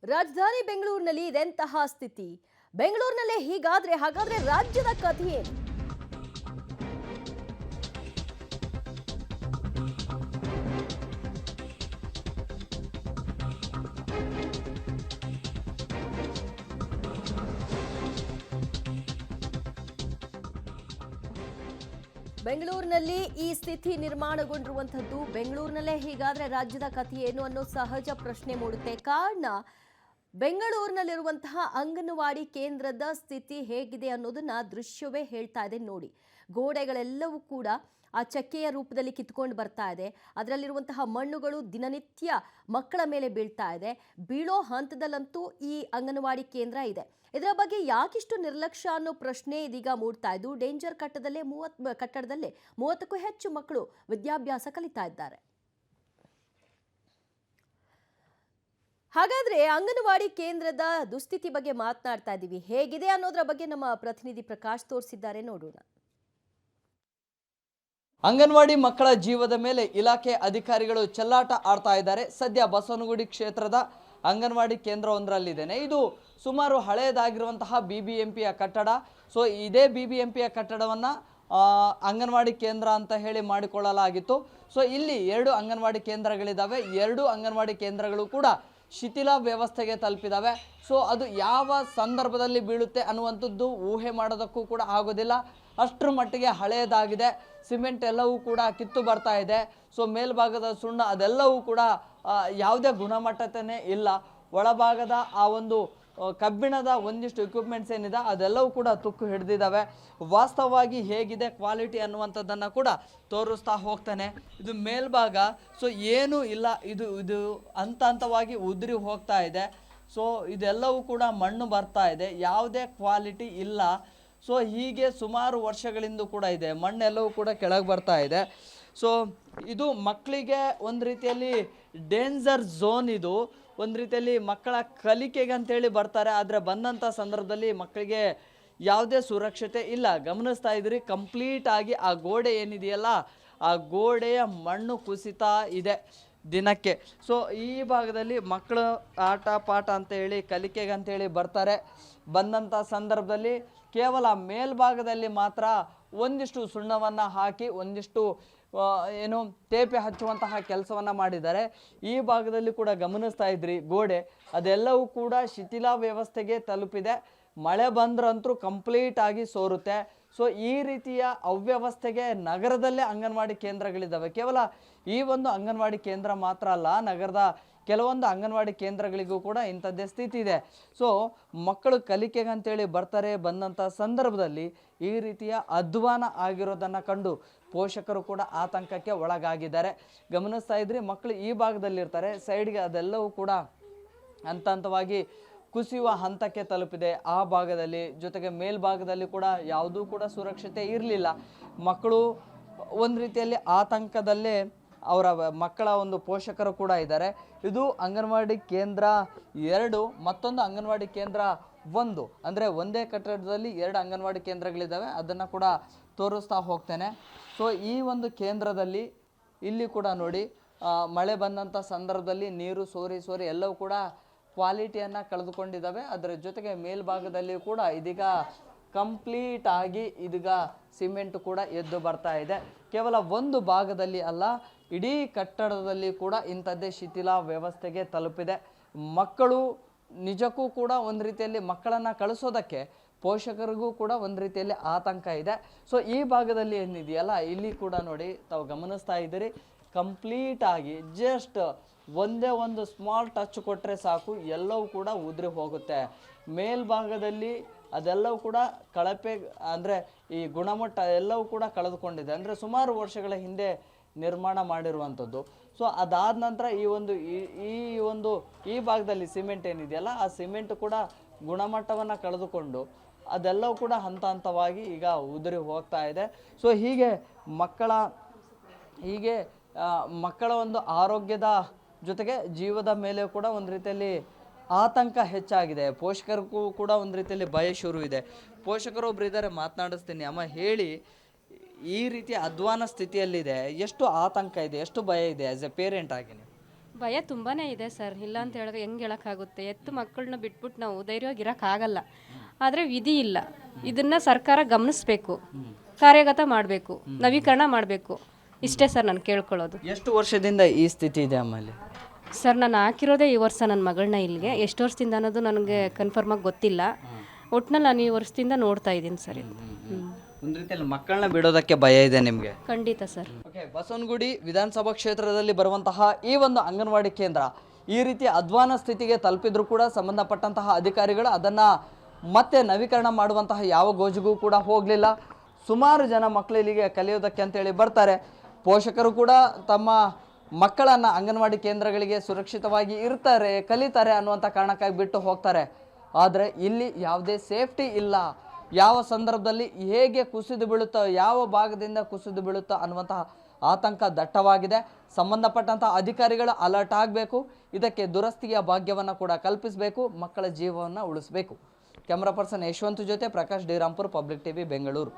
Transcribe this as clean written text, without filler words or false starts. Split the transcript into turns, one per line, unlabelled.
ರಾಜಧಾನಿ ಬೆಂಗಳೂರಿನಲ್ಲಿ ಇದೆಂತಹ ಸ್ಥಿತಿ? ಬೆಂಗಳೂರಿನಲ್ಲೇ ಹೀಗಾದ್ರೆ ಹಾಗಾದ್ರೆ ರಾಜ್ಯದ ಕಥೆ ಏನು? ಬೆಂಗಳೂರಿನಲ್ಲಿ ಈ ಸ್ಥಿತಿ ನಿರ್ಮಾಣಗೊಂಡಿರುವಂತದ್ದು ಬೆಂಗಳೂರಿನಲ್ಲೇ ಹೀಗಾದ್ರೆ ರಾಜ್ಯದ ಕಥೆ ಏನು ಅನ್ನೋ ಸಹಜ ಪ್ರಶ್ನೆ ಮೂಡುತ್ತೆ. ಕಾರಣ ಬೆಂಗಳೂರಿನಲ್ಲಿರುವಂತಹ ಅಂಗನವಾಡಿ ಕೇಂದ್ರದ ಸ್ಥಿತಿ ಹೇಗಿದೆ ಅನ್ನೋದನ್ನ ದೃಶ್ಯವೇ ಹೇಳ್ತಾ ಇದೆ ನೋಡಿ. ಗೋಡೆಗಳೆಲ್ಲವೂ ಕೂಡ ಆ ಚಕ್ಕೆಯ ರೂಪದಲ್ಲಿ ಕಿತ್ಕೊಂಡು ಬರ್ತಾ ಇದೆ. ಅದರಲ್ಲಿರುವಂತಹ ಮಣ್ಣುಗಳು ದಿನನಿತ್ಯ ಮಕ್ಕಳ ಮೇಲೆ ಬೀಳ್ತಾ ಇದೆ. ಬೀಳೋ ಹಂತದಲ್ಲಂತೂ ಈ ಅಂಗನವಾಡಿ ಕೇಂದ್ರ ಇದೆ. ಇದರ ಬಗ್ಗೆ ಯಾಕಿಷ್ಟು ನಿರ್ಲಕ್ಷ್ಯ ಅನ್ನೋ ಪ್ರಶ್ನೆ ಇದೀಗ ಮೂಡ್ತಾ ಇದ್ದು ಡೇಂಜರ್ ಕಟ್ಟಡದಲ್ಲೇ 30ಕ್ಕೂ ಹೆಚ್ಚು ಮಕ್ಕಳು ವಿದ್ಯಾಭ್ಯಾಸ ಕಲಿತಾ ಇದ್ದಾರೆ. ಹಾಗಾದ್ರೆ ಅಂಗನವಾಡಿ ಕೇಂದ್ರದ ದುಸ್ಥಿತಿ ಬಗ್ಗೆ ಮಾತನಾಡ್ತಾ ಇದ್ದೀವಿ. ಹೇಗಿದೆ ಅನ್ನೋದ್ರ ಬಗ್ಗೆ ನಮ್ಮ ಪ್ರತಿನಿಧಿ ಪ್ರಕಾಶ್ ತೋರಿಸಿದ್ದಾರೆ, ನೋಡೋಣ.
ಅಂಗನವಾಡಿ ಮಕ್ಕಳ ಜೀವದ ಮೇಲೆ ಇಲಾಖೆ ಅಧಿಕಾರಿಗಳು ಚೆಲ್ಲಾಟ ಆಡ್ತಾ ಇದ್ದಾರೆ. ಸದ್ಯ ಬಸವನಗುಡಿ ಕ್ಷೇತ್ರದ ಅಂಗನವಾಡಿ ಕೇಂದ್ರವೊಂದರಲ್ಲಿದ್ದೇನೆ. ಇದು ಸುಮಾರು ಹಳೆಯದಾಗಿರುವಂತಹ BBMPಯ ಕಟ್ಟಡ. ಸೊ ಇದೇ BBMPಯ ಕಟ್ಟಡವನ್ನು ಅಂಗನವಾಡಿ ಕೇಂದ್ರ ಅಂತ ಹೇಳಿ ಮಾಡಿಕೊಳ್ಳಲಾಗಿತ್ತು. ಸೊ ಇಲ್ಲಿ 2 ಅಂಗನವಾಡಿ ಕೇಂದ್ರಗಳಿದ್ದಾವೆ. 2 ಅಂಗನವಾಡಿ ಕೇಂದ್ರಗಳು ಕೂಡ ಶಿಥಿಲ ವ್ಯವಸ್ಥೆಗೆ ತಲುಪಿದಾವೆ. ಸೊ ಅದು ಯಾವ ಸಂದರ್ಭದಲ್ಲಿ ಬೀಳುತ್ತೆ ಅನ್ನುವಂಥದ್ದು ಊಹೆ ಮಾಡೋದಕ್ಕೂ ಕೂಡ ಆಗೋದಿಲ್ಲ. ಅಷ್ಟರ ಮಟ್ಟಿಗೆ ಹಳೆಯದಾಗಿದೆ. ಸಿಮೆಂಟ್ ಎಲ್ಲವೂ ಕೂಡ ಕಿತ್ತು ಬರ್ತಾ ಇದೆ. ಸೊ ಮೇಲ್ಭಾಗದ ಸುಣ್ಣ ಅದೆಲ್ಲವೂ ಕೂಡ ಯಾವುದೇ ಗುಣಮಟ್ಟನೇ ಇಲ್ಲ. ಒಳಭಾಗದ ಆ ಒಂದು ಕಬ್ಬಿಣದ ಒಂದಿಷ್ಟು ಎಕ್ವಿಪ್ಮೆಂಟ್ಸ್ ಏನಿದೆ ಅದೆಲ್ಲವೂ ಕೂಡ ತುಕ್ಕು ಹಿಡಿದಿದ್ದಾವೆ. ವಾಸ್ತವವಾಗಿ ಹೇಗಿದೆ ಕ್ವಾಲಿಟಿ ಅನ್ನುವಂಥದ್ದನ್ನು ಕೂಡ ತೋರಿಸ್ತಾ ಹೋಗ್ತಾನೆ. ಇದು ಮೇಲ್ಭಾಗ ಸೊ ಏನೂ ಇಲ್ಲ, ಇದು ಹಂತವಾಗಿ ಉದುರಿ ಹೋಗ್ತಾ ಇದೆ. ಸೊ ಇದೆಲ್ಲವೂ ಕೂಡ ಮಣ್ಣು ಬರ್ತಾ ಇದೆ, ಯಾವುದೇ ಕ್ವಾಲಿಟಿ ಇಲ್ಲ. ಸೊ ಹೀಗೆ ಸುಮಾರು ವರ್ಷಗಳಿಂದ ಕೂಡ ಇದೆ. ಮಣ್ಣೆಲ್ಲವೂ ಕೂಡ ಕೆಳಗೆ ಬರ್ತಾ ಇದೆ. ಸೊ ಇದು ಮಕ್ಕಳಿಗೆ ಒಂದು ರೀತಿಯಲ್ಲಿ ಡೇಂಜರ್ ಝೋನ್. ಇದು ಒಂದು ರೀತಿಯಲ್ಲಿ ಮಕ್ಕಳ ಕಲಿಕೆಗೆ ಅಂತೇಳಿ ಬರ್ತಾರೆ. ಆದರೆ ಬಂದಂಥ ಸಂದರ್ಭದಲ್ಲಿ ಮಕ್ಕಳಿಗೆ ಯಾವುದೇ ಸುರಕ್ಷತೆ ಇಲ್ಲ. ಗಮನಿಸ್ತಾ ಇದ್ರಿ, ಕಂಪ್ಲೀಟ್ ಆಗಿ ಆ ಗೋಡೆ ಏನಿದೆಯಲ್ಲ ಆ ಗೋಡೆಯ ಮಣ್ಣು ಕುಸಿತಾ ಇದೆ ದಿನಕ್ಕೆ. ಸೊ ಈ ಭಾಗದಲ್ಲಿ ಮಕ್ಕಳು ಆಟ ಪಾಠ ಅಂತ ಹೇಳಿ ಕಲಿಕೆಗೆ ಅಂತೇಳಿ ಬರ್ತಾರೆ. ಬಂದಂಥ ಸಂದರ್ಭದಲ್ಲಿ ಕೇವಲ ಮೇಲ್ಭಾಗದಲ್ಲಿ ಮಾತ್ರ ಒಂದಿಷ್ಟು ಸುಣ್ಣವನ್ನು ಹಾಕಿ ಒಂದಿಷ್ಟು ಏನು ತೇಪೆ ಹಚ್ಚುವಂತಹ ಕೆಲಸವನ್ನು ಮಾಡಿದ್ದಾರೆ. ಈ ಭಾಗದಲ್ಲಿ ಕೂಡ ಗಮನಿಸ್ತಾ ಇದ್ರಿ ಗೋಡೆ ಅದೆಲ್ಲವೂ ಕೂಡ ಶಿಥಿಲ ವ್ಯವಸ್ಥೆಗೆ ತಲುಪಿದೆ. ಮಳೆ ಬಂದ್ರಂತೂ ಕಂಪ್ಲೀಟ್ ಆಗಿ ಸೋರುತ್ತೆ. ಸೊ ಈ ರೀತಿಯ ಅವ್ಯವಸ್ಥೆಗೆ ನಗರದಲ್ಲೇ ಅಂಗನವಾಡಿ ಕೇಂದ್ರಗಳಿದ್ದಾವೆ. ಕೇವಲ ಈ ಒಂದು ಅಂಗನವಾಡಿ ಕೇಂದ್ರ ಮಾತ್ರ ಅಲ್ಲ, ನಗರದ ಕೆಲವೊಂದು ಅಂಗನವಾಡಿ ಕೇಂದ್ರಗಳಿಗೂ ಕೂಡ ಇಂಥದ್ದೇ ಸ್ಥಿತಿ ಇದೆ. ಸೊ ಮಕ್ಕಳು ಕಲಿಕೆಗೆ ಅಂತೇಳಿ ಬರ್ತಾರೆ. ಬಂದಂಥ ಸಂದರ್ಭದಲ್ಲಿ ಈ ರೀತಿಯ ಅಧ್ವಾನ ಆಗಿರೋದನ್ನು ಕಂಡು ಪೋಷಕರು ಕೂಡ ಆತಂಕಕ್ಕೆ ಒಳಗಾಗಿದ್ದಾರೆ. ಗಮನಿಸ್ತಾ ಇದ್ರಿ, ಮಕ್ಕಳು ಈ ಭಾಗದಲ್ಲಿರ್ತಾರೆ, ಸೈಡ್ಗೆ ಅದೆಲ್ಲವೂ ಕೂಡ ಹಂತವಾಗಿ ಕುಸಿಯುವ ಹಂತಕ್ಕೆ ತಲುಪಿದೆ ಆ ಭಾಗದಲ್ಲಿ. ಜೊತೆಗೆ ಮೇಲ್ಭಾಗದಲ್ಲಿ ಕೂಡ ಯಾವುದೂ ಕೂಡ ಸುರಕ್ಷತೆ ಇರಲಿಲ್ಲ. ಮಕ್ಕಳು ಒಂದು ರೀತಿಯಲ್ಲಿ ಆತಂಕದಲ್ಲೇ ಅವರ ಮಕ್ಕಳ ಒಂದು ಪೋಷಕರು ಕೂಡ ಇದ್ದಾರೆ. ಇದು ಅಂಗನವಾಡಿ ಕೇಂದ್ರ 2, ಮತ್ತೊಂದು ಅಂಗನವಾಡಿ ಕೇಂದ್ರ 1. ಅಂದರೆ ಒಂದೇ ಕಟ್ಟಡದಲ್ಲಿ 2 ಅಂಗನವಾಡಿ ಕೇಂದ್ರಗಳಿದ್ದಾವೆ. ಅದನ್ನು ಕೂಡ ತೋರಿಸ್ತಾ ಹೋಗ್ತೇನೆ. ಸೊ ಈ ಒಂದು ಕೇಂದ್ರದಲ್ಲಿ ಇಲ್ಲಿ ಕೂಡ ನೋಡಿ, ಮಳೆ ಬಂದಂಥ ಸಂದರ್ಭದಲ್ಲಿ ನೀರು ಸೋರಿ ಎಲ್ಲವೂ ಕೂಡ ಕ್ವಾಲಿಟಿಯನ್ನು ಕಳೆದುಕೊಂಡಿದ್ದಾವೆ. ಅದರ ಜೊತೆಗೆ ಮೇಲ್ಭಾಗದಲ್ಲಿ ಕೂಡ ಇದೀಗ ಕಂಪ್ಲೀಟ್ ಆಗಿ ಇದೀಗ ಸಿಮೆಂಟ್ ಕೂಡ ಎದ್ದು ಬರ್ತಾ ಇದೆ. ಕೇವಲ ಒಂದು ಭಾಗದಲ್ಲಿ ಅಲ್ಲ, ಇಡೀ ಕಟ್ಟಡದಲ್ಲಿ ಕೂಡ ಇಂಥದ್ದೇ ಶಿಥಿಲ ವ್ಯವಸ್ಥೆಗೆ ತಲುಪಿದೆ. ಮಕ್ಕಳು ನಿಜಕ್ಕೂ ಕೂಡ ಒಂದು ರೀತಿಯಲ್ಲಿ ಮಕ್ಕಳನ್ನು ಕಳಿಸೋದಕ್ಕೆ ಪೋಷಕರಿಗೂ ಕೂಡ ಒಂದು ರೀತಿಯಲ್ಲಿ ಆತಂಕ ಇದೆ. ಸೊ ಈ ಭಾಗದಲ್ಲಿ ಏನಿದೆಯಲ್ಲ ಇಲ್ಲಿ ಕೂಡ ನೋಡಿ, ತಾವು ಗಮನಿಸ್ತಾ ಇದ್ದೀರಿ, ಕಂಪ್ಲೀಟ್ ಆಗಿ ಜಸ್ಟ್ ಒಂದೇ ಒಂದು ಸ್ಮಾಲ್ ಟಚ್ ಕೊಟ್ಟರೆ ಸಾಕು ಎಲ್ಲವೂ ಕೂಡ ಉದುರಿ ಹೋಗುತ್ತೆ. ಮೇಲ್ಭಾಗದಲ್ಲಿ ಅದೆಲ್ಲವೂ ಕೂಡ ಕಳಪೆ ಅಂದರೆ ಈ ಗುಣಮಟ್ಟ ಎಲ್ಲವೂ ಕೂಡ ಕಳೆದುಕೊಂಡಿದೆ. ಅಂದರೆ ಸುಮಾರು ವರ್ಷಗಳ ಹಿಂದೆ ನಿರ್ಮಾಣ ಮಾಡಿರುವಂಥದ್ದು. ಸೊ ಅದಾದ ನಂತರ ಈ ಭಾಗದಲ್ಲಿ ಸಿಮೆಂಟ್ ಏನಿದೆಯಲ್ಲ ಆ ಸಿಮೆಂಟ್ ಕೂಡ ಗುಣಮಟ್ಟವನ್ನು ಕಳೆದುಕೊಂಡು ಅದೆಲ್ಲವೂ ಕೂಡ ಹಂತವಾಗಿ ಈಗ ಉದುರಿ ಹೋಗ್ತಾ ಇದೆ. ಸೊ ಹೀಗೆ ಮಕ್ಕಳ ಒಂದು ಆರೋಗ್ಯದ ಜೊತೆಗೆ ಜೀವದ ಮೇಲೆ ಕೂಡ ಒಂದು ರೀತಿಯಲ್ಲಿ ಆತಂಕ ಹೆಚ್ಚಾಗಿದೆ. ಪೋಷಕರಿಗೂ ಕೂಡ ಒಂದು ರೀತಿಯಲ್ಲಿ ಭಯ ಶುರು ಇದೆ. ಪೋಷಕರೊಬ್ರು ಇದ್ದಾರೆ, ಮಾತನಾಡಿಸ್ತೀನಿ. ಅಮ್ಮ ಹೇಳಿ, ಈ ರೀತಿಯ ಅಧ್ವಾನ ಸ್ಥಿತಿಯಲ್ಲಿದೆ, ಎಷ್ಟು ಆತಂಕ ಇದೆ, ಎಷ್ಟು ಭಯ ಇದೆ ಆಸ್ ಎ ಪೇರೆಂಟ್ ಆಗಿ?
ಭಯ ತುಂಬಾ ಇದೆ ಸರ್, ಇಲ್ಲ ಅಂತ ಹೇಳಕ್ಕೆ ಹೆಂಗೆ ಹೇಳೋಕ್ಕಾಗುತ್ತೆ. ಎತ್ತು ಮಕ್ಕಳನ್ನ ಬಿಟ್ಬಿಟ್ಟು ನಾವು ಧೈರ್ಯವಾಗಿ ಇರೋಕ್ಕಾಗಲ್ಲ. ಆದರೆ ವಿಧಿ ಇಲ್ಲ, ಇದನ್ನು ಸರ್ಕಾರ ಗಮನಿಸಬೇಕು, ಕಾರ್ಯಗತ ಮಾಡಬೇಕು, ನವೀಕರಣ ಮಾಡಬೇಕು. ಇಷ್ಟೇ ಸರ್ ನಾನು ಕೇಳ್ಕೊಳ್ಳೋದು.
ಎಷ್ಟು ವರ್ಷದಿಂದ ಈ ಸ್ಥಿತಿ ಇದೆ ಆಮೇಲೆ?
ಸರ್ ನಾನು ಹಾಕಿರೋದೇ ಈ ವರ್ಷ ನನ್ನ ಮಗಳನ್ನ ಇಲ್ಲಿಗೆ. ಎಷ್ಟು ವರ್ಷದಿಂದ ಅನ್ನೋದು ನನಗೆ ಕನ್ಫರ್ಮಾಗಿ ಗೊತ್ತಿಲ್ಲ. ಒಟ್ಟಿನಲ್ಲಿ ನಾನು ಈ ವರ್ಷದಿಂದ ನೋಡ್ತಾ ಇದ್ದೀನಿ ಸರ್ ಇದು.
ಒಂದು ರೀತಿಯಲ್ಲಿ ಮಕ್ಕಳನ್ನ ಬಿಡೋದಕ್ಕೆ ಭಯ ಇದೆ ನಿಮಗೆ?
ಖಂಡಿತ ಸರ್.
ಓಕೆ, ಬಸವನಗುಡಿ ವಿಧಾನಸಭಾ ಕ್ಷೇತ್ರದಲ್ಲಿ ಬರುವಂತಹ ಈ ಒಂದು ಅಂಗನವಾಡಿ ಕೇಂದ್ರ ಈ ರೀತಿ ಅಧ್ವಾನ ಸ್ಥಿತಿಗೆ ತಲುಪಿದ್ರು ಕೂಡ ಸಂಬಂಧಪಟ್ಟಂತಹ ಅಧಿಕಾರಿಗಳು ಅದನ್ನು ಮತ್ತೆ ನವೀಕರಣ ಮಾಡುವಂತಹ ಯಾವ ಗೋಜಿಗೂ ಕೂಡ ಹೋಗಲಿಲ್ಲ. ಸುಮಾರು ಜನ ಮಕ್ಕಳು ಇಲ್ಲಿಗೆ ಕಲಿಯೋದಕ್ಕೆ ಅಂತೇಳಿ ಬರ್ತಾರೆ. ಪೋಷಕರು ಕೂಡ ತಮ್ಮ ಮಕ್ಕಳನ್ನು ಅಂಗನವಾಡಿ ಕೇಂದ್ರಗಳಿಗೆ ಸುರಕ್ಷಿತವಾಗಿ ಇರ್ತಾರೆ, ಕಲಿತಾರೆ ಅನ್ನುವಂಥ ಕಾರಣಕ್ಕಾಗಿ ಬಿಟ್ಟು ಹೋಗ್ತಾರೆ. ಆದರೆ ಇಲ್ಲಿ ಯಾವುದೇ ಸೇಫ್ಟಿ ಇಲ್ಲ. ಯಾವ ಸಂದರ್ಭದಲ್ಲಿ ಹೇಗೆ ಕುಸಿದು ಬೀಳುತ್ತೋ, ಯಾವ ಭಾಗದಿಂದ ಕುಸಿದು ಬೀಳುತ್ತೋ ಅನ್ನುವಂತಹ ಆತಂಕ ದಟ್ಟವಾಗಿದೆ. ಸಂಬಂಧಪಟ್ಟಂಥ ಅಧಿಕಾರಿಗಳು ಅಲರ್ಟ್ ಆಗಬೇಕು. ಇದಕ್ಕೆ ದುರಸ್ತಿಯ ಭಾಗ್ಯವನ್ನು ಕೂಡ ಕಲ್ಪಿಸಬೇಕು. ಮಕ್ಕಳ ಜೀವವನ್ನು ಉಳಿಸಬೇಕು. ಕ್ಯಾಮ್ರಾ ಪರ್ಸನ್ ಯಶವಂತ್ ಜೊತೆ Prakash D Rampur, public TV, Bengaluru.